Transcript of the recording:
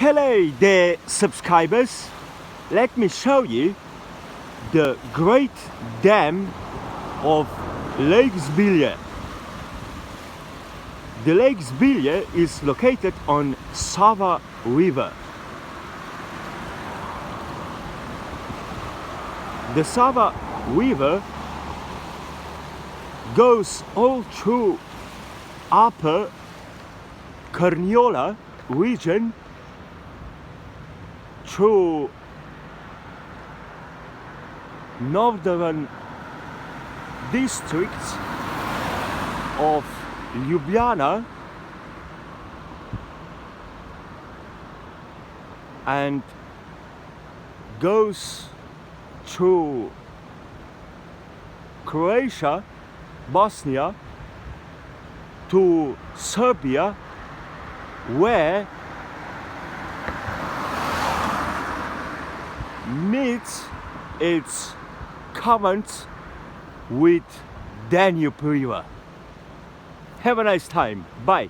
Hello there, subscribers. Let me show you the great dam of Lake Zbilje. The Lake Zbilje is located on Sava River. The Sava River goes all through Upper Carniola region, through northern districts of Ljubljana and goes through Croatia, Bosnia to Serbia, where meets its currents with Danube River. Have a nice time. Bye.